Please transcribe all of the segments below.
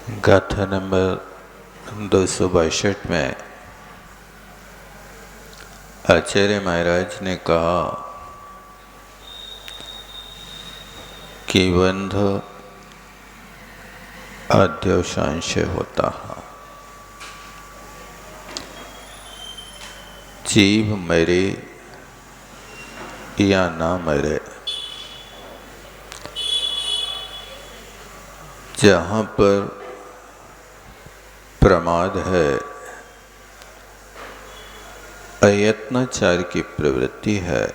गाथा नंबर 262 में आचार्य महाराज ने कहा कि बंध अध्यवसांश होता है। जीव मरे या ना मरे, जहाँ पर प्रमाद है, अयत्नाचार की प्रवृत्ति है,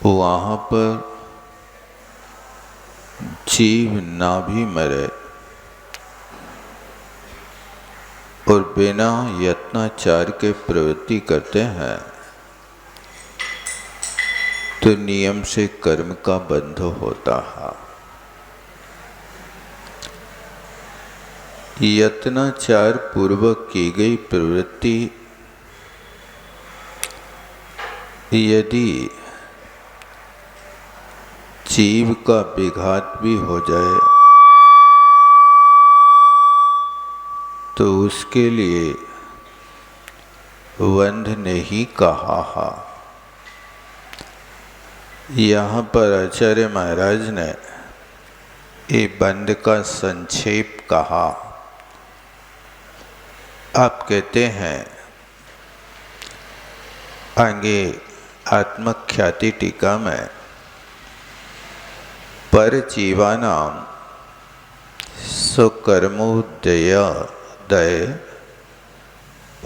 वहाँ पर जीव ना भी मरे और बिना यत्नाचार के प्रवृत्ति करते हैं तो नियम से कर्म का बंध होता है। यत्नाचार पूर्वक की गई प्रवृत्ति यदि जीव का विघात भी हो जाए तो उसके लिए बंध नहीं कहा है। यहाँ पर आचार्य महाराज ने ये बंध का संक्षेप कहा। आप कहते हैं आगे आत्मख्याति टीका में पर जीवानाम स्वकर्मोदय दय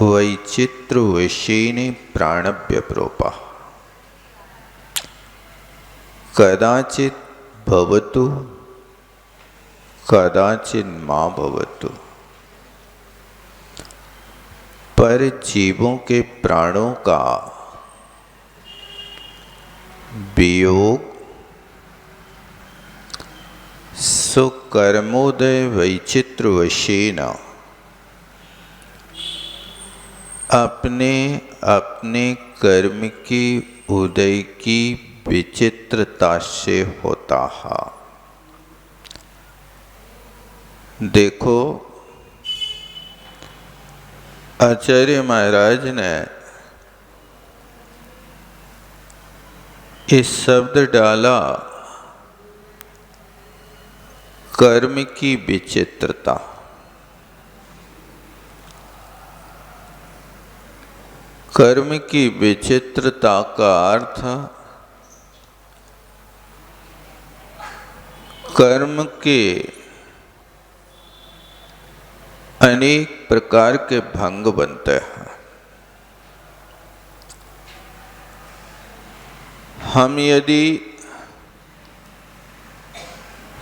वैचित्र विषयिणी प्राणव्य प्रोपा कदाचित भवतु कदाचित मा भवतु। पर जीवों के प्राणों का वियोग स्वकर्मोदय वैचित्र वशेन अपने अपने कर्म की उदय की विचित्रता से होता है। देखो, आचार्य महाराज ने इस शब्द डाला कर्म की विचित्रता। कर्म की विचित्रता का अर्थ कर्म के अनेक प्रकार के भंग बनते हैं। हम यदि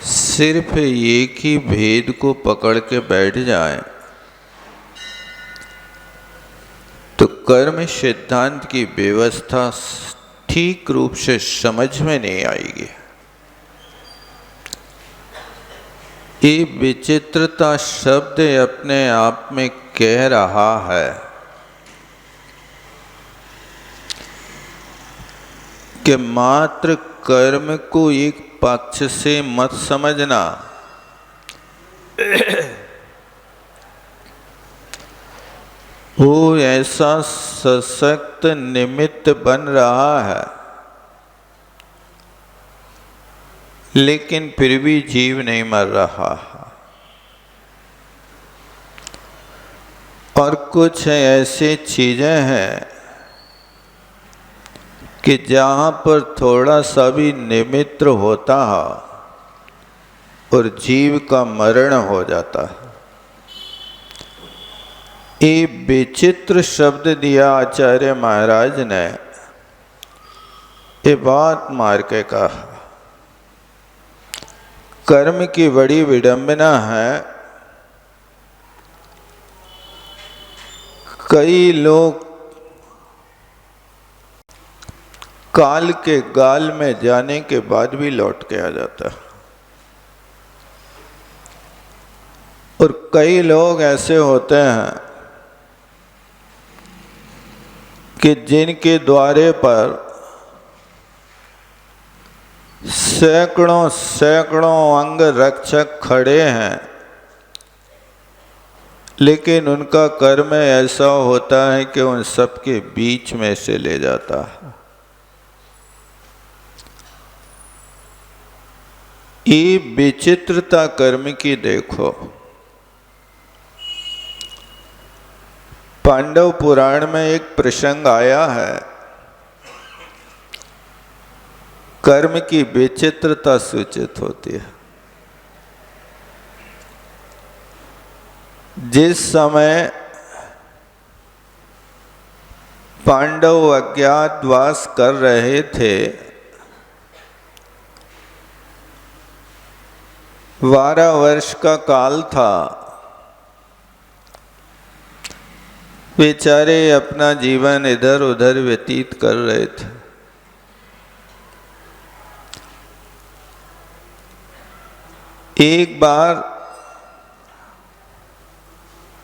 सिर्फ एक ही भेद को पकड़ के बैठ जाएं तो कर्म सिद्धांत की व्यवस्था ठीक रूप से समझ में नहीं आएगी। ये विचित्रता शब्द अपने आप में कह रहा है कि मात्र कर्म को एक पक्ष से मत समझना। वो ऐसा सशक्त निमित्त बन रहा है, लेकिन फिर भी जीव नहीं मर रहा है। और कुछ ऐसी चीजें हैं कि जहाँ पर थोड़ा सा भी निमित्त होता है और जीव का मरण हो जाता है। ये विचित्र शब्द दिया आचार्य महाराज ने, ये बात मार के कहा। कर्म की बड़ी विडंबना है, कई लोग काल के गाल में जाने के बाद भी लौट के आ जाता है और कई लोग ऐसे होते हैं कि जिनके द्वारे पर सैकड़ों सैकड़ों अंग रक्षक खड़े हैं, लेकिन उनका कर्म ऐसा होता है कि उन सबके बीच में से ले जाता है। ये विचित्रता कर्म की देखो। पांडव पुराण में एक प्रसंग आया है, कर्म की विचित्रता सूचित होती है। जिस समय पांडव अज्ञातवास कर रहे थे, 12 वर्ष का काल था, बेचारे अपना जीवन इधर उधर व्यतीत कर रहे थे। एक बार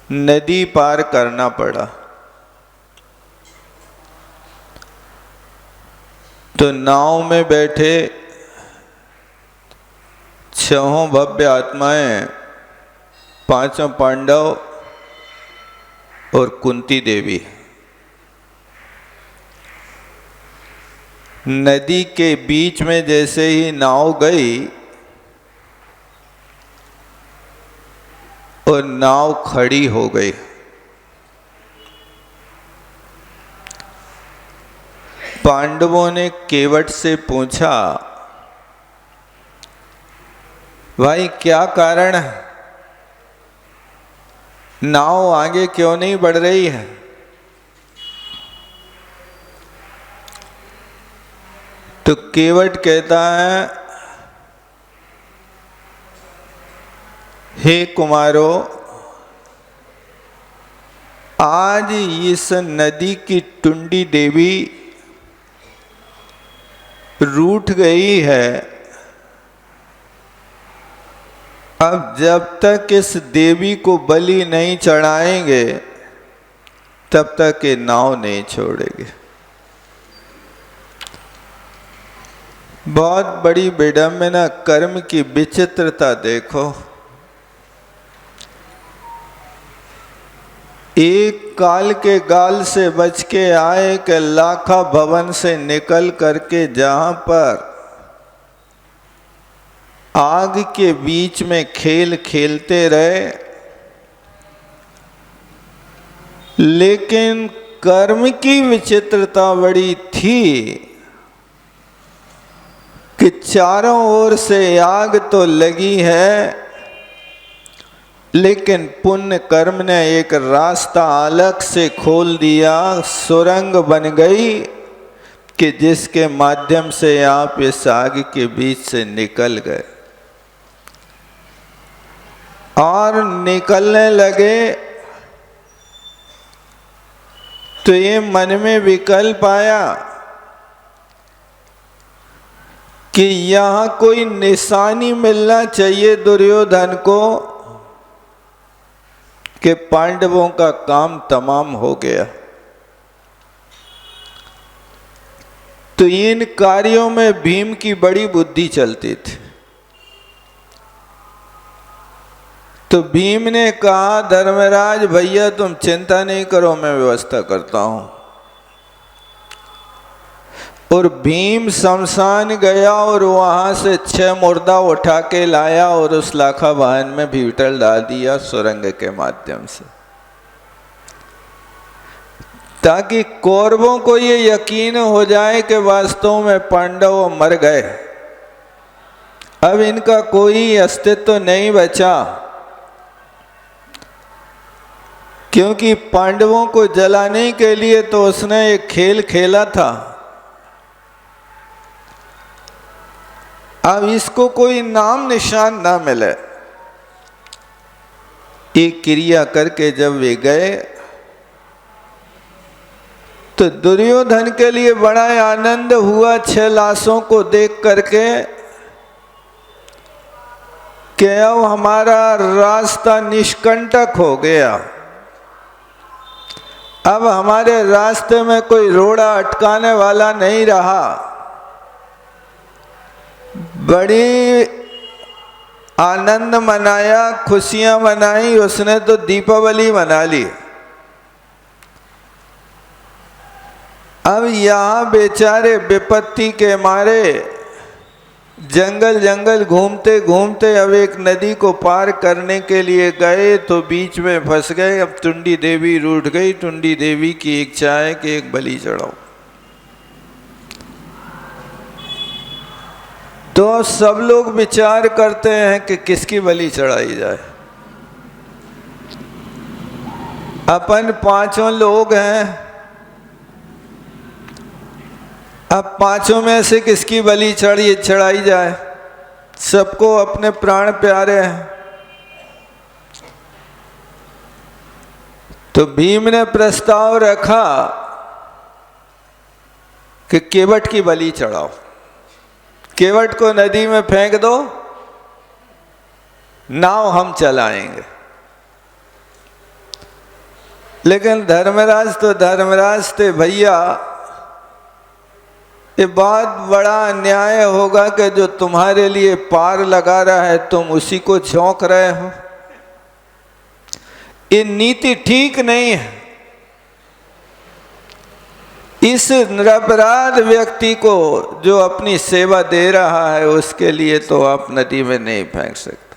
नदी पार करना पड़ा, तो नाव में बैठे 6 भव्य आत्माएं, 5 पांडव और कुंती देवी। नदी के बीच में जैसे ही नाव गई और नाव खड़ी हो गई। पांडवों ने केवट से पूछा, भाई क्या कारण है, नाव आगे क्यों नहीं बढ़ रही है? तो केवट कहता है, हे कुमारो, आज इस नदी की टुंडी देवी रूठ गई है। अब जब तक इस देवी को बलि नहीं चढ़ाएंगे तब तक ये नाव नहीं छोड़ेंगे। बहुत बड़ी विडंबना, कर्म की विचित्रता देखो। एक काल के गाल से बच के आए कि लाखा भवन से निकल करके जहां पर आग के बीच में खेल खेलते रहे, लेकिन कर्म की विचित्रता बड़ी थी कि चारों ओर से आग तो लगी है, लेकिन पुण्य कर्म ने एक रास्ता अलग से खोल दिया, सुरंग बन गई कि जिसके माध्यम से आप इस आग के बीच से निकल गए। और निकलने लगे तो ये मन में विकल्प आया कि यहां कोई निशानी मिलना चाहिए दुर्योधन को कि पांडवों का काम तमाम हो गया। तो इन कार्यों में भीम की बड़ी बुद्धि चलती थी। तो भीम ने कहा, धर्मराज भैया तुम चिंता नहीं करो, मैं व्यवस्था करता हूं। और भीम शमशान गया और वहां से 6 मुर्दा उठा के लाया और उस लाखा वाहन में भीतर डाल दिया सुरंग के माध्यम से, ताकि कौरवों को ये यकीन हो जाए कि वास्तव में पांडव मर गए, अब इनका कोई अस्तित्व नहीं बचा। क्योंकि पांडवों को जलाने के लिए तो उसने एक खेल खेला था, अब इसको कोई नाम निशान ना मिले। एक क्रिया करके जब वे गए तो दुर्योधन के लिए बड़ा आनंद हुआ 6 लाशों को देख करके कि अब हमारा रास्ता निष्कंटक हो गया, अब हमारे रास्ते में कोई रोड़ा अटकाने वाला नहीं रहा। बड़ी आनंद मनाया, खुशियां मनाई, उसने तो दीपावली मना ली। अब यहाँ बेचारे विपत्ति के मारे जंगल जंगल घूमते घूमते अब एक नदी को पार करने के लिए गए तो बीच में फंस गए। अब टुंडी देवी रूठ गई। टुंडी देवी की इच्छा है कि एक बलि चढ़ाओ। तो सब लोग विचार करते हैं कि किसकी बलि चढ़ाई जाए। अपन पांचों लोग हैं, अब पांचों में से किसकी बलि चढ़ाई जाए। सबको अपने प्राण प्यारे हैं। तो भीम ने प्रस्ताव रखा कि केवट की बलि चढ़ाओ, केवट को नदी में फेंक दो, नाव हम चलाएंगे। लेकिन धर्मराज तो धर्मराज थे, भैया ये बात बड़ा अन्याय होगा कि जो तुम्हारे लिए पार लगा रहा है तुम उसी को झोंक रहे हो। ये नीति ठीक नहीं है। इस निरपराध व्यक्ति को जो अपनी सेवा दे रहा है उसके लिए तो आप नदी में नहीं फेंक सकते।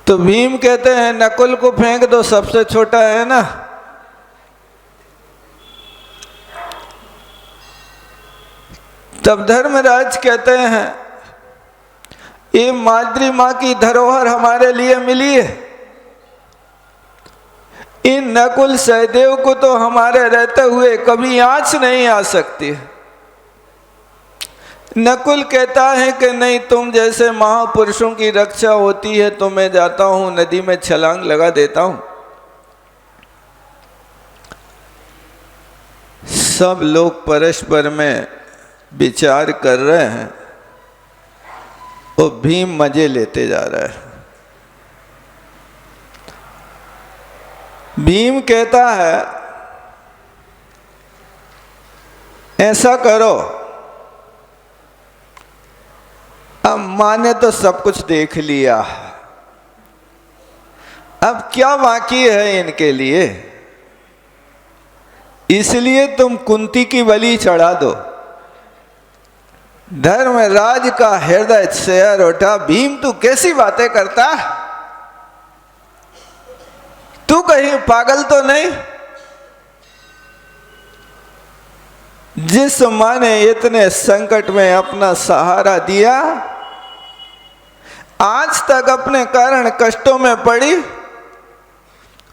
तो भीम कहते हैं नकुल को फेंक दो, सबसे छोटा है ना। तब धर्मराज कहते हैं ये माद्री माँ की धरोहर हमारे लिए मिली है। इन नकुल सहदेव को तो हमारे रहते हुए कभी आँच नहीं आ सकती। नकुल कहता है कि नहीं, तुम जैसे महापुरुषों की रक्षा होती है तो मैं जाता हूं नदी में छलांग लगा देता हूं। सब लोग परस्पर में विचार कर रहे हैं और भीम मजे लेते जा रहा है। भीम कहता है ऐसा करो, अब माँ ने तो सब कुछ देख लिया, अब क्या बाकी है इनके लिए, इसलिए तुम कुंती की बलि चढ़ा दो। धर्मराज का हृदय सिहर उठा। भीम तू कैसी बातें करता, तू कहीं पागल तो नहीं। जिस माँ ने इतने संकट में अपना सहारा दिया, आज तक अपने कारण कष्टों में पड़ी,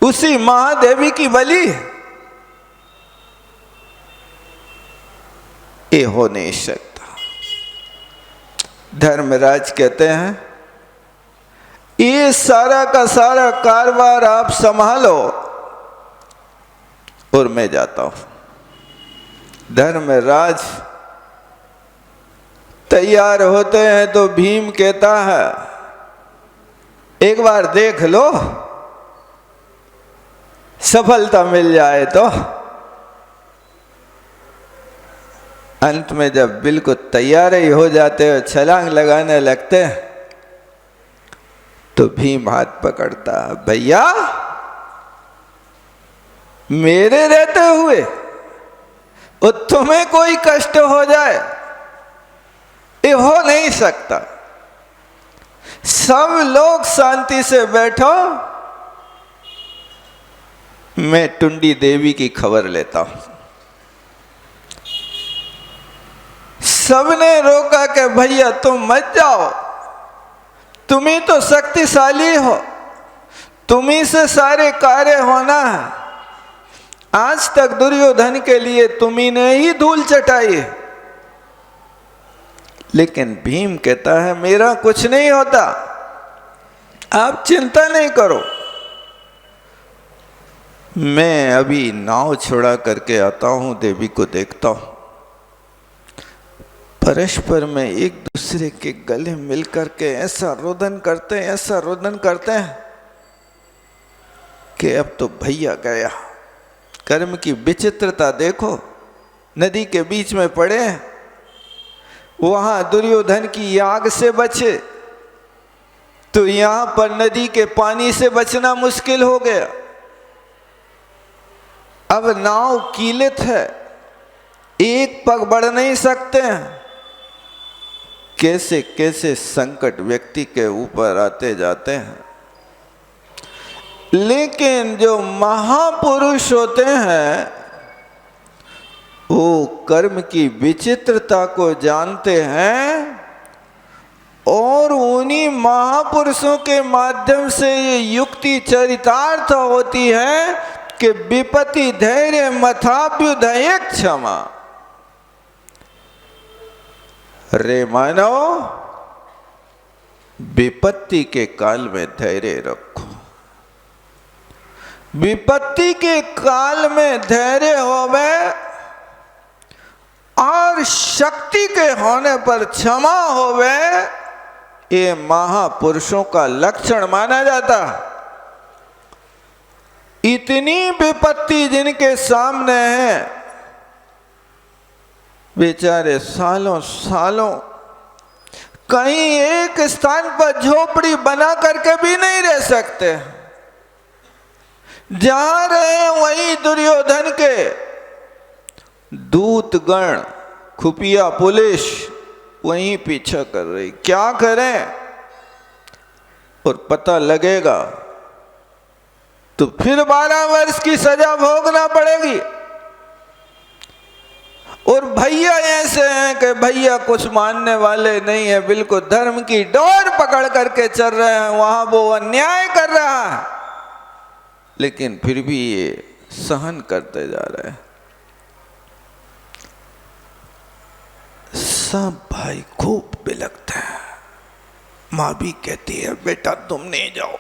उसी महादेवी की बलि, ये हो नहीं सकता। धर्मराज कहते हैं ये सारा का सारा कारोबार आप संभालो और मैं जाता हूं। धर्मराज तैयार होते हैं तो भीम कहता है एक बार देख लो, सफलता मिल जाए तो। अंत में जब बिल्कुल तैयार ही हो जाते हो, छलांग लगाने लगते हैं, तो भीम हाथ पकड़ता है, भैया मेरे रहते हुए और तुम्हें कोई कष्ट हो जाए, ये हो नहीं सकता। सब लोग शांति से बैठो, मैं टुंडी देवी की खबर लेता हूं। सबने रोका कि भैया तुम मत जाओ, तुम ही तो शक्तिशाली हो, तुम ही से सारे कार्य होना है। आज तक दुर्योधन के लिए तुम्ही ने ही धूल चटाई है। लेकिन भीम कहता है मेरा कुछ नहीं होता, आप चिंता नहीं करो, मैं अभी नाव छुड़ा करके आता हूं, देवी को देखता हूं। परस्पर में एक दूसरे के गले मिलकर के ऐसा रोदन करते हैं, ऐसा रोदन करते हैं कि अब तो भैया गया। कर्म की विचित्रता देखो, नदी के बीच में पड़े हैं, वहां दुर्योधन की आग से बचे, तो यहां पर नदी के पानी से बचना मुश्किल हो गया। अब नाव कीलित है, एक पग बढ़ नहीं सकते हैं। कैसे कैसे संकट व्यक्ति के ऊपर आते जाते हैं। लेकिन जो महापुरुष होते हैं वो कर्म की विचित्रता को जानते हैं, और उन्हीं महापुरुषों के माध्यम से ये युक्ति चरितार्थ होती है कि विपत्ति धैर्य मथाभ्युदय क्षमा। रे मानव, विपत्ति के काल में धैर्य रखो। विपत्ति के काल में धैर्य होवे और शक्ति के होने पर क्षमा होवे, ये महापुरुषों का लक्षण माना जाता। इतनी विपत्ति जिनके सामने है, बेचारे सालों सालों कहीं एक स्थान पर झोपड़ी बना करके भी नहीं रह सकते। जहां रहे वहीं दुर्योधन के दूतगण, खुफिया पुलिस वहीं पीछा कर रही। क्या करें? और पता लगेगा तो फिर 12 वर्ष की सजा भोगना पड़ेगी। और भैया ऐसे हैं कि भैया कुछ मानने वाले नहीं है, बिल्कुल धर्म की डोर पकड़ करके चल रहे हैं। वहां वो अन्याय कर रहा है, लेकिन फिर भी ये सहन करते जा रहे हैं। सब भाई खूब बिलखते हैं। माँ भी कहती है बेटा तुम नहीं जाओ,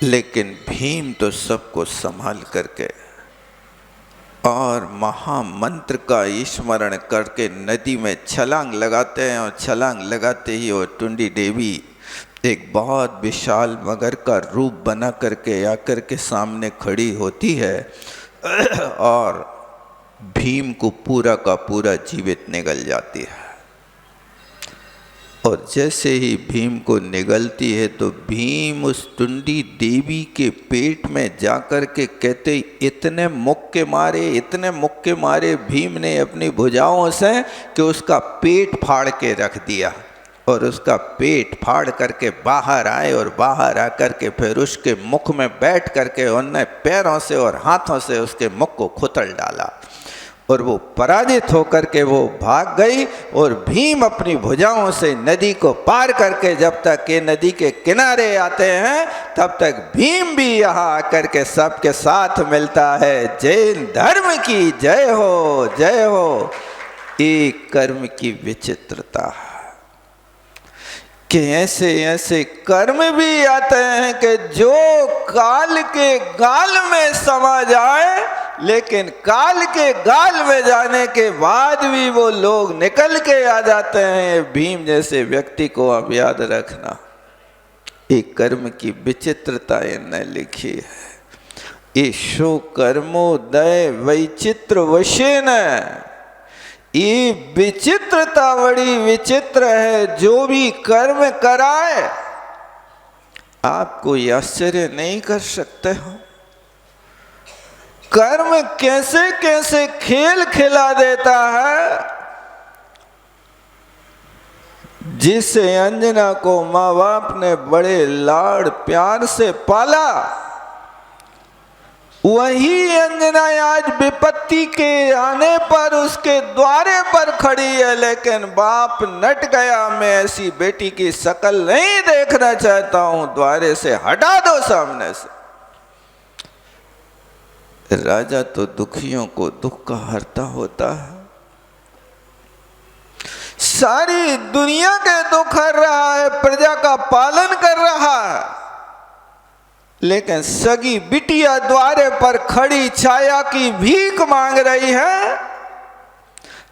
लेकिन भीम तो सबको संभाल करके और महामंत्र का स्मरण करके नदी में छलांग लगाते हैं। और छलांग लगाते ही वो टुंडी देवी एक बहुत विशाल मगर का रूप बना करके आकर के सामने खड़ी होती है और भीम को पूरा का पूरा जीवित निगल जाती है। और जैसे ही भीम को निगलती है तो भीम उस टुंडी देवी के पेट में जाकर के कहते, इतने मुक्के मारे भीम ने अपनी भुजाओं से कि उसका पेट फाड़ के रख दिया। और उसका पेट फाड़ करके बाहर आए और बाहर आकर के फिर उसके मुख में बैठ करके उनने पैरों से और हाथों से उसके मुख को खुतल डाला। और वो पराजित होकर के वो भाग गई। और भीम अपनी भुजाओं से नदी को पार करके जब तक ये नदी के किनारे आते हैं, तब तक भीम भी यहाँ आकर के सबके साथ मिलता है। जैन धर्म की जय हो, जय हो। एक कर्म की विचित्रता कि ऐसे ऐसे कर्म भी आते हैं कि जो काल के गाल में समा जाए, लेकिन काल के गाल में जाने के बाद भी वो लोग निकल के आ जाते हैं। भीम जैसे व्यक्ति को आप याद रखना। एक कर्म की विचित्रता इन्हें लिखी है। ईशो कर्मोदय वैचित्र वशेन। ये विचित्रता बड़ी विचित्र है। जो भी कर्म कराए आप कोई आश्चर्य नहीं कर सकते हो। कर्म कैसे कैसे खेल खिला देता है। जिसे अंजना को माँ बाप ने बड़े लाड़ प्यार से पाला, वही अंजना आज विपत्ति के आने पर उसके द्वारे पर खड़ी है। लेकिन बाप नट गया, मैं ऐसी बेटी की शकल नहीं देखना चाहता हूं, द्वारे से हटा दो सामने से। राजा तो दुखियों को दुख का हरता होता है। सारी दुनिया के दुख हर रहा है, प्रजा का पालन कर रहा है। लेकिन सगी बिटिया द्वारे पर खड़ी छाया की भीख मांग रही है,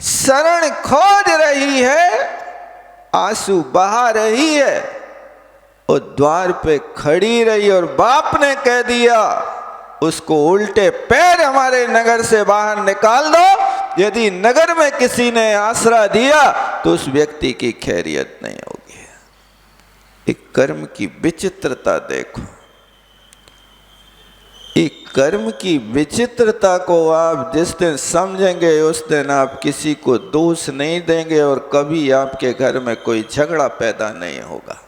शरण खोज रही है, आंसू बहा रही है। और द्वार पे खड़ी रही और बाप ने कह दिया उसको उल्टे पैर हमारे नगर से बाहर निकाल दो, यदि नगर में किसी ने आसरा दिया तो उस व्यक्ति की खैरियत नहीं होगी। एक कर्म की विचित्रता देखो, एक कर्म की विचित्रता को आप जिस दिन समझेंगे उस दिन आप किसी को दोष नहीं देंगे और कभी आपके घर में कोई झगड़ा पैदा नहीं होगा।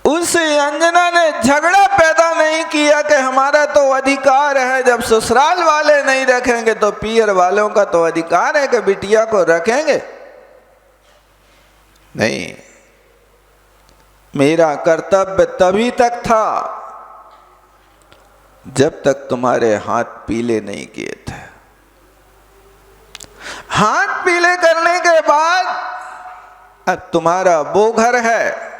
उस अंजना ने झगड़ा पैदा नहीं किया कि हमारा तो अधिकार है, जब ससुराल वाले नहीं रखेंगे तो पियर वालों का तो अधिकार है कि बिटिया को रखेंगे। नहीं, मेरा कर्तव्य तभी तक था जब तक तुम्हारे हाथ पीले नहीं किए थे। हाथ पीले करने के बाद अब तुम्हारा वो घर है।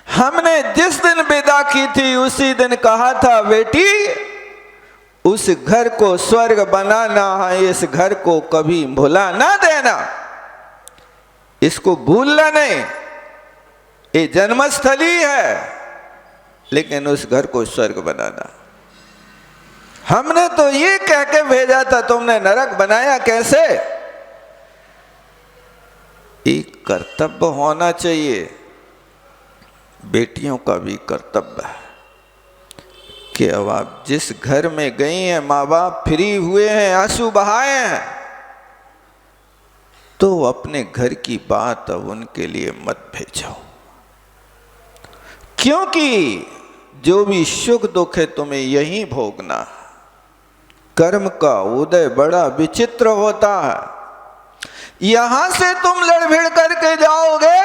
हमने जिस दिन विदा की थी उसी दिन कहा था बेटी उस घर को स्वर्ग बनाना है, इस घर को कभी भुला ना देना, इसको भूलना नहीं, ये जन्मस्थली है लेकिन उस घर को स्वर्ग बनाना। हमने तो ये कह के भेजा था, तुमने नरक बनाया कैसे? एक कर्तव्य होना चाहिए। बेटियों का भी कर्तव्य है कि अब आप जिस घर में गई हैं, माँ बाप फ्री हुए हैं, आंसू बहाए हैं, तो अपने घर की बात अब उनके लिए मत भेजो, क्योंकि जो भी सुख दुख है तुम्हें यहीं भोगना। कर्म का उदय बड़ा विचित्र होता है। यहां से तुम लड़भिड़ करके जाओगे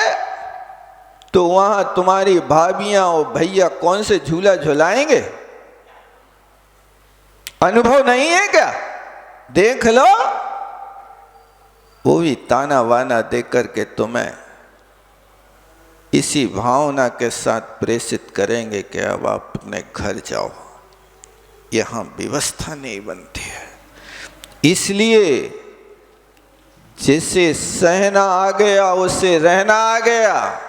तो वहां तुम्हारी भाभियां और भैया कौन से झूला झुलाएंगे? अनुभव नहीं है क्या? देख लो, वो भी ताना वाना देख करके तुम्हें इसी भावना के साथ प्रेषित करेंगे कि अब आप अपने घर जाओ, यहां व्यवस्था नहीं बनती है। इसलिए जिसे सहना आ गया उसे रहना आ गया।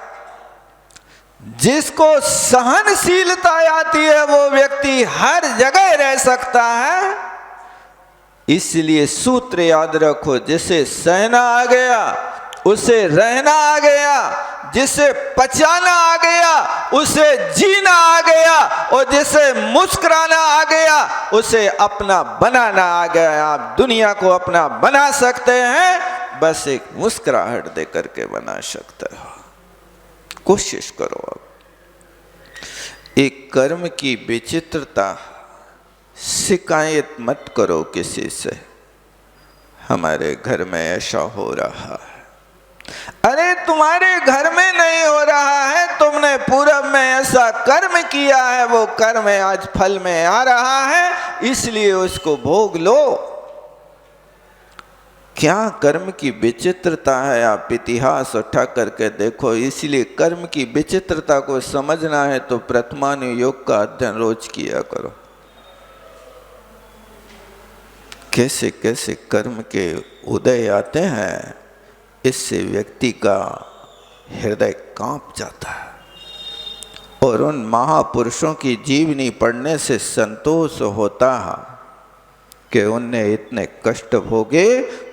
जिसको सहनशीलता आती है वो व्यक्ति हर जगह रह सकता है। इसलिए सूत्र याद रखो, जिसे सहना आ गया उसे रहना आ गया, जिसे पचाना आ गया उसे जीना आ गया, और जिसे मुस्कुराना आ गया उसे अपना बनाना आ गया। आप दुनिया को अपना बना सकते हैं, बस एक मुस्कुराहट दे करके बना सकते हो। कोशिश करो। अब एक कर्म की विचित्रता, शिकायत मत करो किसी से, हमारे घर में ऐसा हो रहा है। अरे तुम्हारे घर में नहीं हो रहा है, तुमने पूरब में ऐसा कर्म किया है, वो कर्म आज फल में आ रहा है, इसलिए उसको भोग लो। क्या कर्म की विचित्रता है, आप इतिहास उठा करके देखो। इसलिए कर्म की विचित्रता को समझना है तो प्रथमानुयोग का अध्ययन रोज किया करो। कैसे कैसे कर्म के उदय आते हैं, इससे व्यक्ति का हृदय कांप जाता है। और उन महापुरुषों की जीवनी पढ़ने से संतोष होता है कि उनने इतने कष्ट भोगे,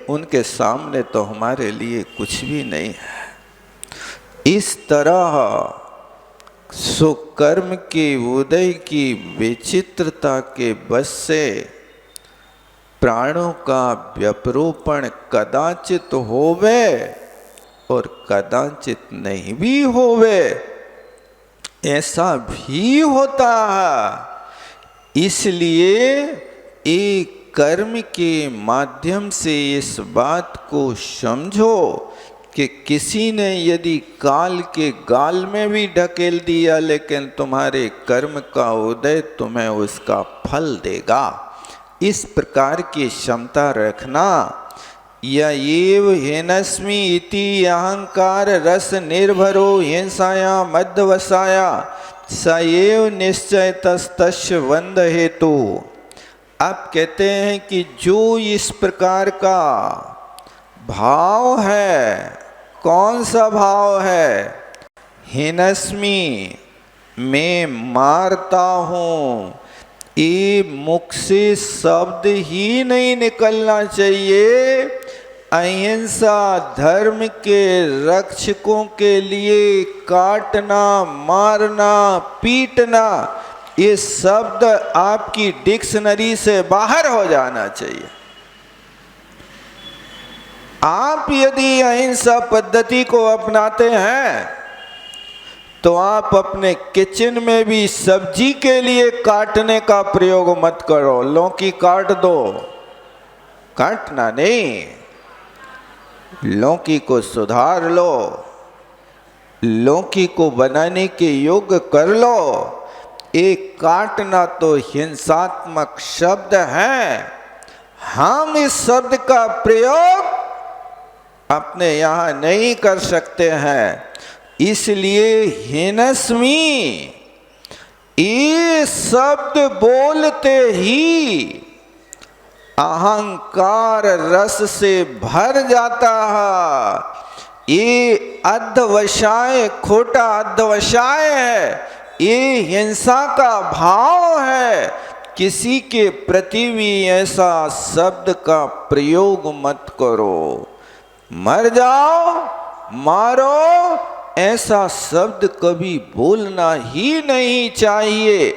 उनके सामने तो हमारे लिए कुछ भी नहीं है। इस तरह सुकर्म के उदय की विचित्रता के बस से प्राणों का व्यपरोपण कदाचित होवे और कदाचित नहीं भी होवे, ऐसा भी होता है। इसलिए एक कर्म के माध्यम से इस बात को समझो कि किसी ने यदि काल के गाल में भी ढकेल दिया, लेकिन तुम्हारे कर्म का उदय तुम्हें उसका फल देगा। इस प्रकार की क्षमता रखना। येव हेनस्मि इति अहंकार रस निर्भरो हिंसाया मध्यवसाया सएव निश्चय तस्य वंद हेतु। आप कहते हैं कि जो इस प्रकार का भाव है, कौन सा भाव है? हिनस्मि, मैं मारता हूँ, ये मुख से शब्द ही नहीं निकलना चाहिए। अहिंसा धर्म के रक्षकों के लिए काटना, मारना, पीटना, ये शब्द आपकी डिक्शनरी से बाहर हो जाना चाहिए। आप यदि अहिंसा पद्धति को अपनाते हैं तो आप अपने किचन में भी सब्जी के लिए काटने का प्रयोग मत करो। लौकी काट दो, काटना नहीं, लौकी को सुधार लो, लौकी को बनाने के योग्य कर लो। एक काटना तो हिंसात्मक शब्द है। हम इस शब्द का प्रयोग अपने यहाँ नहीं कर सकते हैं, इसलिए हिनस्मी ये शब्द बोलते ही अहंकार रस से भर जाता है। ये अध्यवसाय, खोटा अध्यवसाय है, ये हिंसा का भाव है। किसी के प्रति भी ऐसा शब्द का प्रयोग मत करो। मर जाओ, मारो, ऐसा शब्द कभी बोलना ही नहीं चाहिए।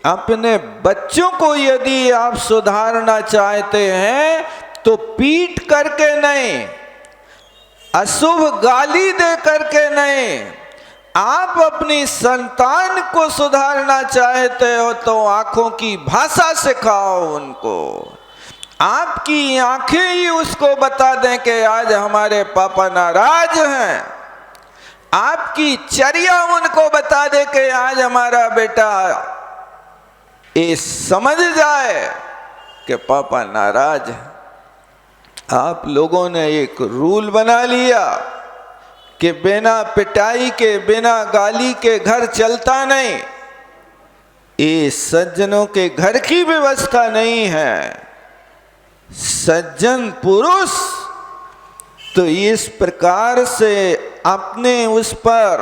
अपने बच्चों को यदि आप सुधारना चाहते हैं तो पीट करके नहीं, अशुभ गाली दे करके नहीं। आप अपनी संतान को सुधारना चाहते हो तो आंखों की भाषा सिखाओ उनको। आपकी आंखें ही उसको बता दें कि आज हमारे पापा नाराज हैं। आपकी चर्या उनको बता दे कि आज हमारा बेटा ये समझ जाए कि पापा नाराज है। आप लोगों ने एक रूल बना लिया कि बिना पिटाई के, बिना गाली के घर चलता नहीं। ये सज्जनों के घर की व्यवस्था नहीं है। सज्जन पुरुष तो इस प्रकार से अपने उस पर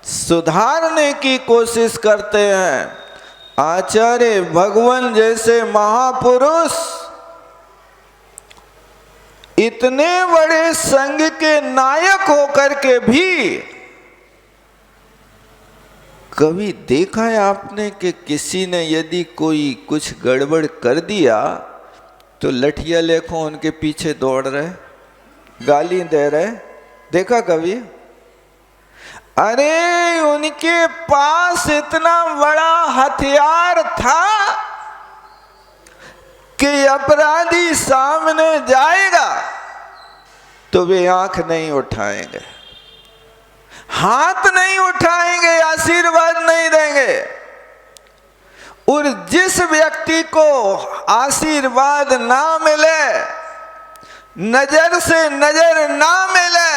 सुधारने की कोशिश करते हैं। आचार्य भगवान जैसे महापुरुष इतने बड़े संघ के नायक होकर के भी कभी देखा है आपने कि किसी ने यदि कोई कुछ गड़बड़ कर दिया तो लठिया लेखों उनके पीछे दौड़ रहे, गाली दे रहे? देखा कभी? अरे उनके पास इतना बड़ा हथियार था कि अपराधी सामने जाएगा तो वे आंख नहीं उठाएंगे, हाथ नहीं उठाएंगे, आशीर्वाद नहीं देंगे। और जिस व्यक्ति को आशीर्वाद ना मिले, नजर से नजर ना मिले,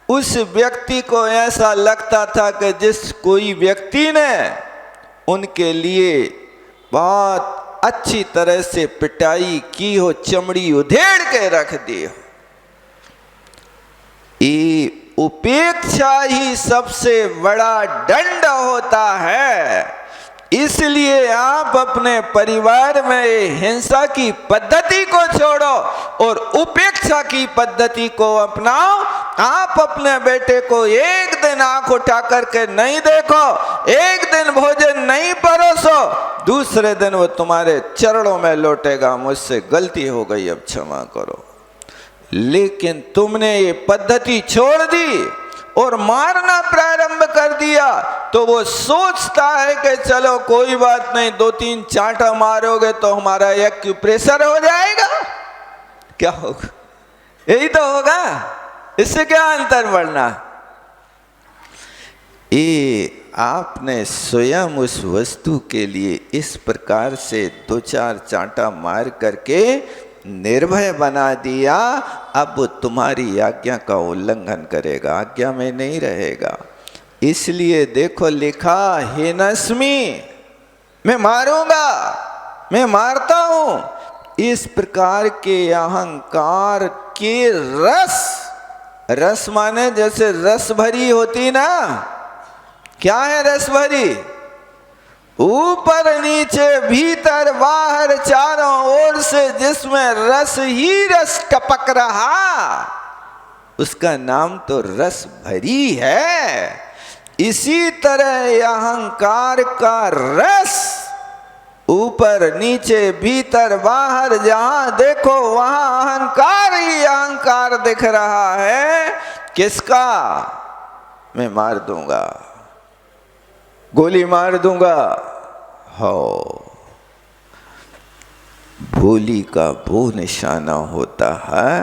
उस व्यक्ति को ऐसा लगता था कि जिस कोई व्यक्ति ने उनके लिए बहुत अच्छी तरह से पिटाई की हो, चमड़ी उधेड़ के रख दी हो। ये उपेक्षा ही सबसे बड़ा दंड होता है। इसलिए आप अपने परिवार में हिंसा की पद्धति को छोड़ो और उपेक्षा की पद्धति को अपनाओ। आप अपने बेटे को एक दिन आंख उठा करके नहीं देखो, एक दिन भोजन नहीं परोसो, दूसरे दिन वो तुम्हारे चरणों में लौटेगा, मुझसे गलती हो गई, अब क्षमा करो। लेकिन तुमने ये पद्धति छोड़ दी और मारना प्रारंभ कर दिया तो वो सोचता है कि चलो कोई बात नहीं, 2-3 चांटा मारोगे तो हमारा एक्यूप्रेशर हो जाएगा। क्या होगा? यही तो होगा, इससे क्या अंतर बढ़ना। ये आपने स्वयं उस वस्तु के लिए इस प्रकार से 2-4 चांटा मार करके निर्भय बना दिया। अब वो तुम्हारी आज्ञा का उल्लंघन करेगा, आज्ञा में नहीं रहेगा। इसलिए देखो लिखा, हिनस्मी, मैं मारूंगा, मैं मारता हूं। इस प्रकार के अहंकार के रस माने जैसे रस भरी होती ना, क्या है रस भरी? ऊपर नीचे भीतर बाहर चारों ओर से जिसमें रस ही रस टपक रहा, उसका नाम तो रस भरी है। इसी तरह अहंकार का रस ऊपर नीचे भीतर बाहर जहां देखो वहां अहंकार ही अहंकार दिख रहा है। किसका? मैं मार दूंगा, गोली मार दूंगा। हो, भोली का वो निशाना होता है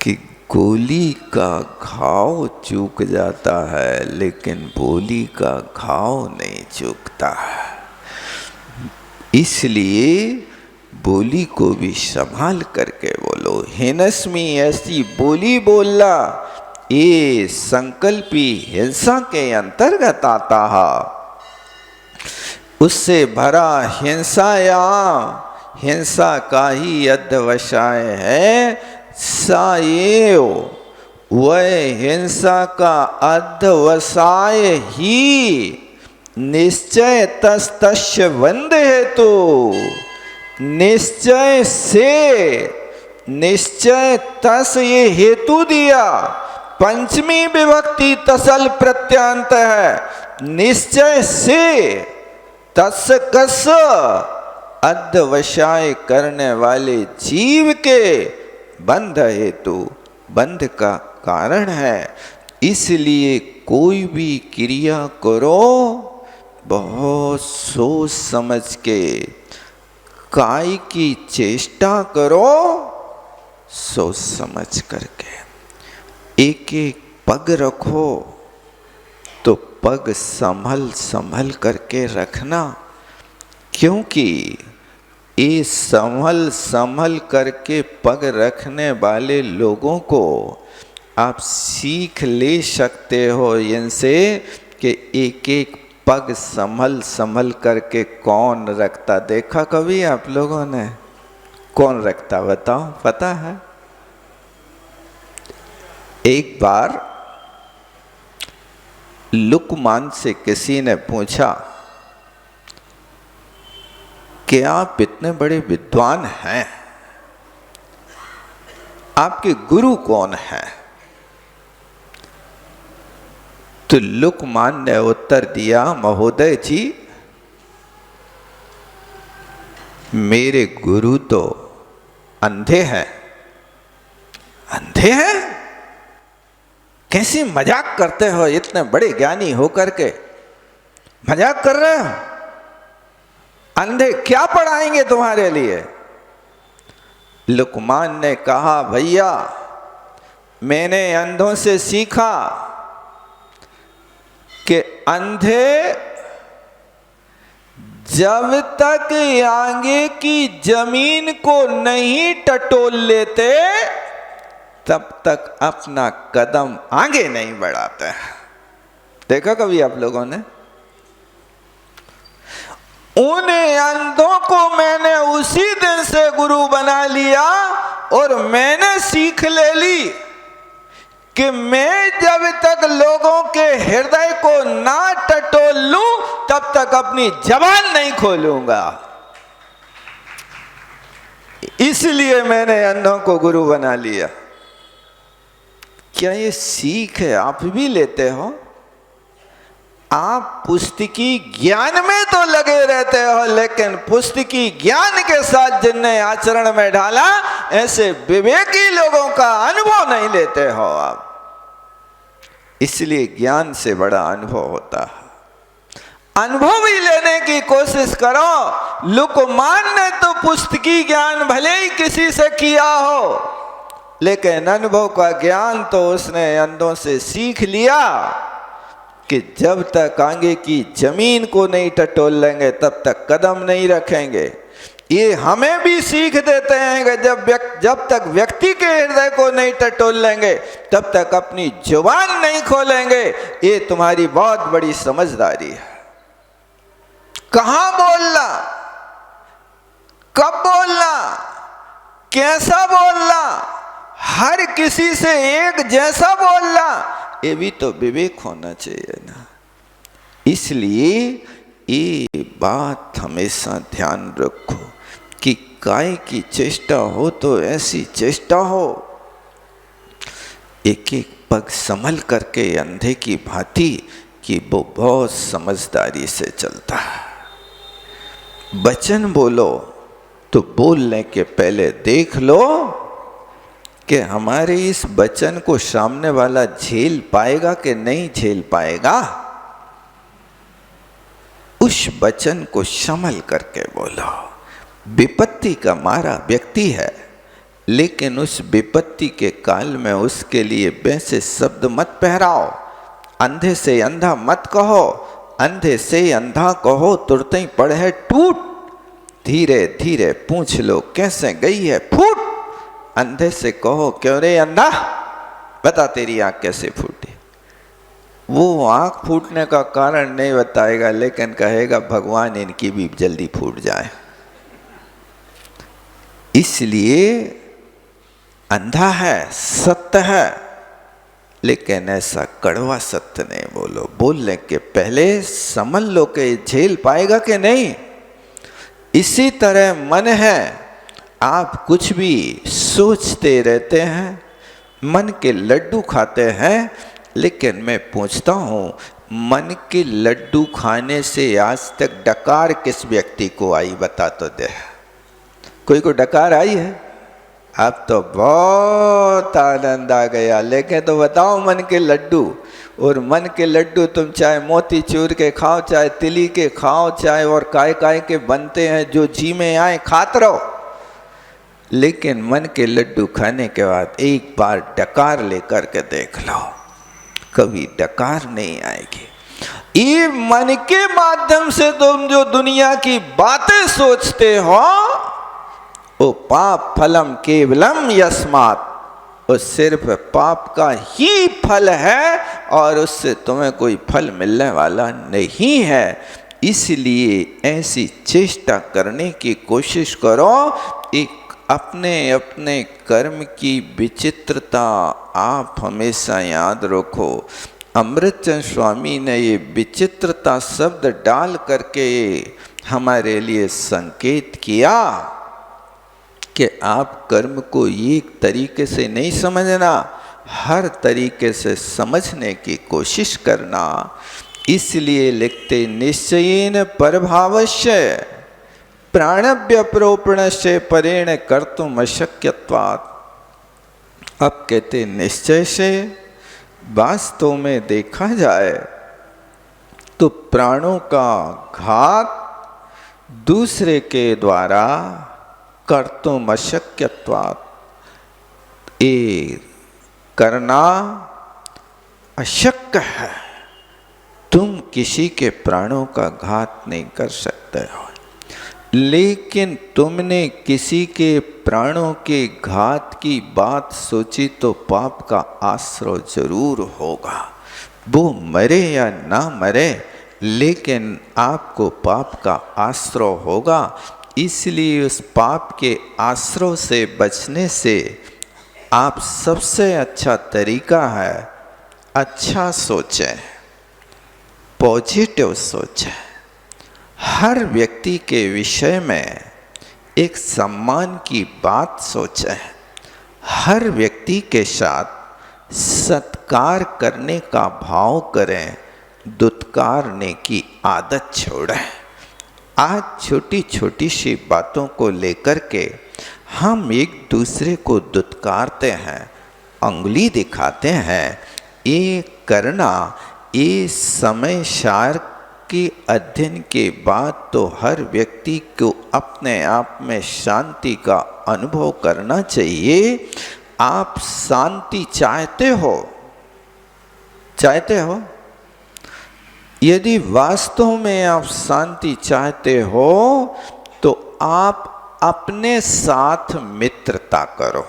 कि गोली का घाव चूक जाता है, लेकिन बोली का घाव नहीं चूकता है। इसलिए बोली को भी संभाल करके बोलो। हिनस्मी ऐसी बोली बोलना ये संकल्पी हिंसा के अंतर्गत आता है। उससे भरा हिंसा का ही अध्यवसाय है। साएव वह हिंसा का अध्यवसाय ही निश्चय तस्य बंध हेतु, निश्चय से निश्चय तस ये हेतु दिया। पंचमी विभक्ति तसल प्रत्यांत है। निश्चय से तस कस अध्यवसाय करने वाले जीव के बंध हेतु, बंध का कारण है। इसलिए कोई भी क्रिया करो बहुत सोच समझ के, काय की चेष्टा करो सोच समझ करके। एक एक पग रखो तो पग संभल संभल करके रखना, क्योंकि ये संभल संभल करके पग रखने वाले लोगों को आप सीख ले सकते हो इनसे कि एक एक पग संभल संभल करके कौन रखता। देखा कभी आप लोगों ने? कौन रखता बताओ, पता है? एक बार लुकमान से किसी ने पूछा कि आप इतने बड़े विद्वान हैं, आपके गुरु कौन हैं? तो लुकमान ने उत्तर दिया, महोदय जी मेरे गुरु तो अंधे हैं। अंधे हैं? कैसी मजाक करते हो, इतने बड़े ज्ञानी होकर के मजाक कर रहे हो? अंधे क्या पढ़ाएंगे तुम्हारे लिए? लुकमान ने कहा, भैया मैंने अंधों से सीखा कि अंधे जब तक आगे की जमीन को नहीं टटोल लेते तब तक अपना कदम आगे नहीं बढ़ाते। देखा कभी आप लोगों ने? उन अंधों को मैंने उसी दिन से गुरु बना लिया और मैंने सीख ले ली कि मैं जब तक लोगों के हृदय को ना टटोल लूं तब तक अपनी जबान नहीं खोलूंगा। इसलिए मैंने अंधों को गुरु बना लिया। क्या ये सीख है? आप भी लेते हो? आप पुस्तकी ज्ञान में तो लगे रहते हो, लेकिन पुस्तकी ज्ञान के साथ जिनने आचरण में ढाला ऐसे विवेकी लोगों का अनुभव नहीं लेते हो आप। इसलिए ज्ञान से बड़ा अनुभव होता है। अनुभव भी लेने की कोशिश करो। लुकमान ने तो पुस्तकी ज्ञान भले ही किसी से किया हो, लेकिन अनुभव का ज्ञान तो उसने अंधों से सीख लिया कि जब तक आगे की जमीन को नहीं टटोल लेंगे तब तक कदम नहीं रखेंगे। ये हमें भी सीख देते हैं कि जब तक व्यक्ति के हृदय को नहीं टटोल लेंगे तब तक अपनी जुबान नहीं खोलेंगे। ये तुम्हारी बहुत बड़ी समझदारी है। कहाँ बोलना, कब बोलना, कैसा बोलना, हर किसी से एक जैसा बोलना, ये भी तो विवेक होना चाहिए ना। इसलिए ये बात हमेशा ध्यान रखो कि काय की चेष्टा हो तो ऐसी चेष्टा हो, एक एक पग संभल करके अंधे की भांति कि वो बहुत समझदारी से चलता है। वचन बोलो तो बोलने के पहले देख लो कि हमारे इस वचन को सामने वाला झेल पाएगा कि नहीं झेल पाएगा। उस वचन को संभल करके बोलो। विपत्ति का मारा व्यक्ति है, लेकिन उस विपत्ति के काल में उसके लिए वैसे शब्द मत पहराओ। अंधे से अंधा मत कहो, अंधे से अंधा कहो तुरंत ही पड़े टूट। धीरे धीरे पूछ लो कैसे गई है फूट। अंधे से कहो क्यों रे अंधा, बता तेरी आंख कैसे फूटी। वो आंख फूटने का कारण नहीं बताएगा, लेकिन कहेगा भगवान इनकी भी जल्दी फूट जाए। इसलिए अंधा है, सत्य है, लेकिन ऐसा कड़वा सत्य नहीं बोलो। बोलने के पहले समझ लो कि झेल पाएगा कि नहीं। इसी तरह मन है, आप कुछ भी सोचते रहते हैं, मन के लड्डू खाते हैं, लेकिन मैं पूछता हूँ मन के लड्डू खाने से आज तक डकार किस व्यक्ति को आई बता तो दे। कोई को डकार आई है? अब तो बहुत आनंद आ गया, लेकिन तो बताओ मन के लड्डू। और मन के लड्डू तुम चाहे मोती चूर के खाओ, चाहे तिली के खाओ, चाहे और काय के बनते हैं, जो जी में आए खाते रहो। लेकिन मन के लड्डू खाने के बाद एक बार डकार लेकर के देख लो, कभी डकार नहीं आएगी। ये मन के माध्यम से तुम जो दुनिया की बातें सोचते हो, वो पाप फलम केवलम यस्मात्, वो सिर्फ पाप का ही फल है और उससे तुम्हें कोई फल मिलने वाला नहीं है। इसलिए ऐसी चेष्टा करने की कोशिश करो। एक अपने अपने कर्म की विचित्रता आप हमेशा याद रखो। अमृतचंद स्वामी ने ये विचित्रता शब्द डाल करके हमारे लिए संकेत किया कि आप कर्म को एक तरीके से नहीं समझना, हर तरीके से समझने की कोशिश करना। इसलिए लिखते निश्चयेन परभावस्य प्राणव्यप्रोपणस्य परेण कर्तुम अशक्यत्वात्। अब कहते निश्चय से वास्तव में देखा जाए तो प्राणों का घात दूसरे के द्वारा कर्तुम अशक्यत्वात्, ये करना अशक्य है। तुम किसी के प्राणों का घात नहीं कर सकते हो, लेकिन तुमने किसी के प्राणों के घात की बात सोची तो पाप का आश्रय जरूर होगा। वो मरे या ना मरे, लेकिन आपको पाप का आश्रय होगा। इसलिए उस पाप के आश्रय से बचने से आप सबसे अच्छा तरीका है अच्छा सोचें, पॉजिटिव सोचें। हर व्यक्ति के विषय में एक सम्मान की बात सोचें। हर व्यक्ति के साथ सत्कार करने का भाव करें, दुत्कारने की आदत छोड़ें। आज छोटी छोटी सी बातों को लेकर के हम एक दूसरे को दुत्कारते हैं, अंगुली दिखाते हैं। ये करना, ये समय सार के अध्ययन के बाद तो हर व्यक्ति को अपने आप में शांति का अनुभव करना चाहिए। आप शांति चाहते हो? चाहते हो? यदि वास्तव में आप शांति चाहते हो तो आप अपने साथ मित्रता करो।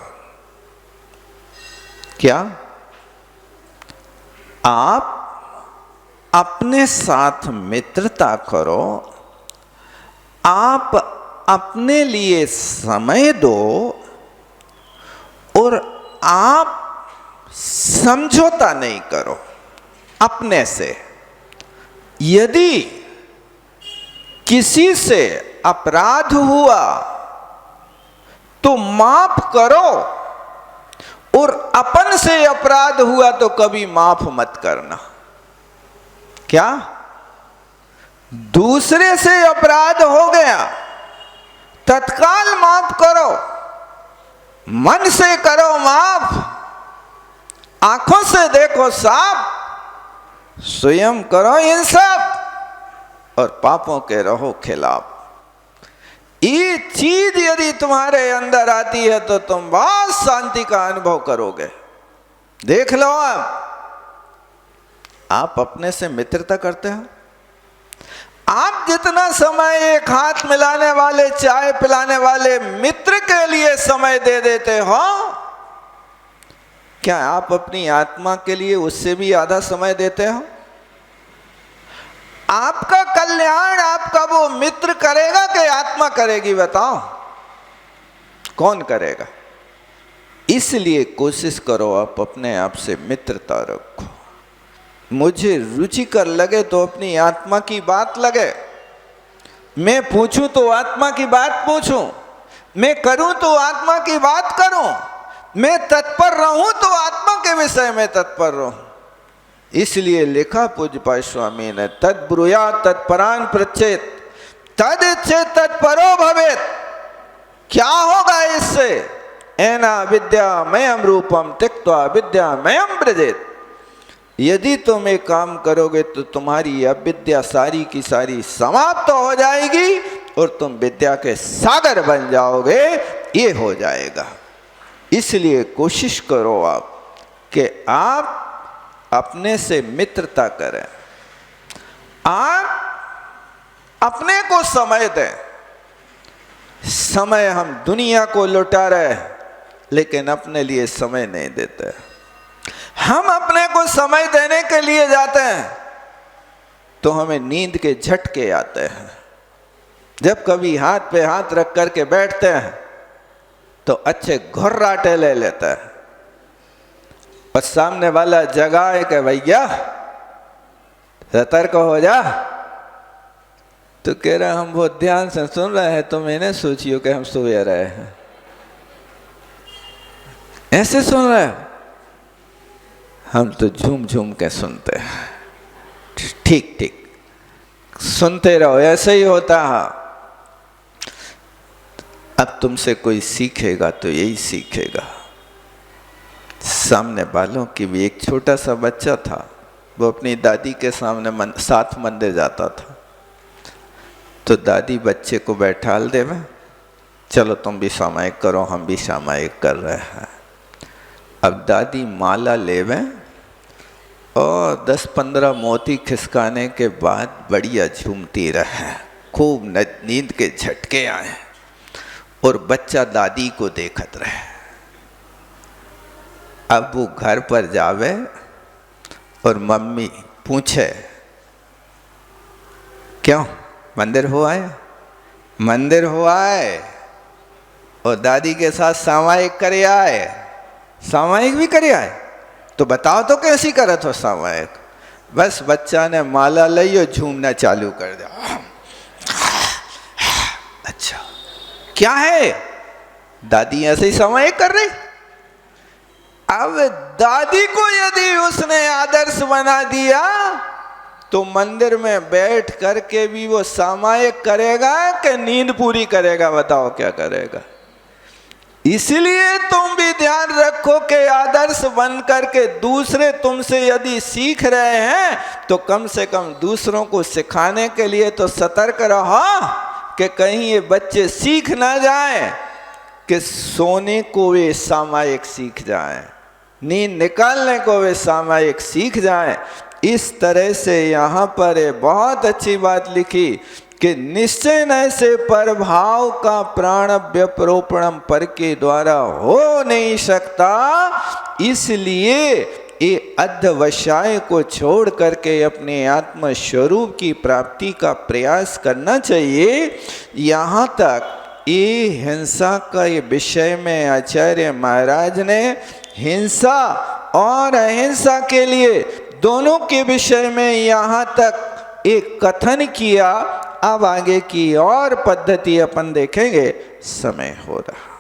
क्या? आप अपने साथ मित्रता करो। आप अपने लिए समय दो और आप समझौता नहीं करो अपने से। यदि किसी से अपराध हुआ तो माफ करो, और अपन से अपराध हुआ तो कभी माफ मत करना। क्या? दूसरे से अपराध हो गया, तत्काल माफ करो, मन से करो माफ, आंखों से देखो साफ, स्वयं करो इंसाफ, और पापों के रहो खिलाफ। ये चीज यदि तुम्हारे अंदर आती है तो तुम बहुत शांति का अनुभव करोगे। देख लो, आप अपने से मित्रता करते हो। आप जितना समय एक हाथ मिलाने वाले, चाय पिलाने वाले मित्र के लिए समय दे देते हो, क्या आप अपनी आत्मा के लिए उससे भी आधा समय देते हो? आपका कल्याण आपका वो मित्र करेगा कि आत्मा करेगी? बताओ, कौन करेगा? इसलिए कोशिश करो आप अपने आप से मित्रता रखो। मुझे रुचिकर लगे तो अपनी आत्मा की बात लगे, मैं पूछूं तो आत्मा की बात पूछूं, मैं करूं तो आत्मा की बात करूं, मैं तत्पर रहूं तो आत्मा के विषय में तत्पर रहूं। इसलिए लिखा पूज्य स्वामी ने, तद्ब्रूया तत्परान पृच्छेत तदिच्छेत तत्परो भवेत। क्या होगा इससे? एना विद्यामयम रूपम त्यक्त्वा विद्यामयम व्रजेत। यदि तुम एक काम करोगे तो तुम्हारी अविद्या सारी की सारी समाप्त हो जाएगी और तुम विद्या के सागर बन जाओगे। ये हो जाएगा। इसलिए कोशिश करो आप कि आप अपने से मित्रता करें, आप अपने को समय दें। समय हम दुनिया को लुटा रहे लेकिन अपने लिए समय नहीं देते। हम अपने को समय देने के लिए जाते हैं तो हमें नींद के झटके आते हैं। जब कभी हाथ पे हाथ रख करके बैठते हैं तो अच्छे घुर्राटे ले लेते हैं और सामने वाला जगाए कि भैया सतर्क हो जा, तो कह रहा हम बहुत ध्यान से सुन रहे हैं, तो मैंने सोचियो कि हम सोए रहे हैं। ऐसे सुन रहे हैं? हम तो झूम झूम के सुनते हैं। ठीक ठीक सुनते रहो, ऐसे ही होता है। अब तुमसे कोई सीखेगा तो यही सीखेगा। सामने वालों की भी एक छोटा सा बच्चा था, वो अपनी दादी के सामने साथ मंदिर जाता था। तो दादी बच्चे को बैठाल देवे, चलो तुम भी सामायिक करो, हम भी सामायिक कर रहे हैं। अब दादी माला लेवे और 10-15 मोती खिसकाने के बाद बढ़िया झूमती रहे, खूब नींद के झटके आए और बच्चा दादी को देखत रहे। अब वो घर पर जावे और मम्मी पूछे, क्यों मंदिर हो आए? मंदिर हो आए और दादी के साथ सामायिक करे आए। सामायिक भी करे आए तो बताओ तो कैसी करत हो सामायिक? बस बच्चा ने माला ली और झूमना चालू कर दिया। अच्छा क्या है? दादी ऐसे ही सामायिक कर रही। अब दादी को यदि उसने आदर्श बना दिया तो मंदिर में बैठ करके भी वो सामायिक करेगा कि नींद पूरी करेगा? बताओ क्या करेगा? इसलिए तुम भी ध्यान रखो कि आदर्श बन करके दूसरे तुमसे यदि सीख रहे हैं तो कम से कम दूसरों को सिखाने के लिए तो सतर्क रहो कि कहीं ये बच्चे सीख ना जाएं कि सोने को वे सामायिक सीख जाएं, नींद निकालने को वे सामायिक सीख जाएं। इस तरह से यहाँ पर बहुत अच्छी बात लिखी कि निश्चय न से परभाव का प्राण व्यपरोपणम पर के द्वारा हो नहीं सकता। इसलिए ये अध्यवसाय को छोड़ करके अपने आत्म स्वरूप की प्राप्ति का प्रयास करना चाहिए। यहाँ तक ये हिंसा का ये विषय में आचार्य महाराज ने हिंसा और अहिंसा के लिए दोनों के विषय में यहाँ तक एक कथन किया अब आगे की और पद्धति अपन देखेंगे। समय हो रहा।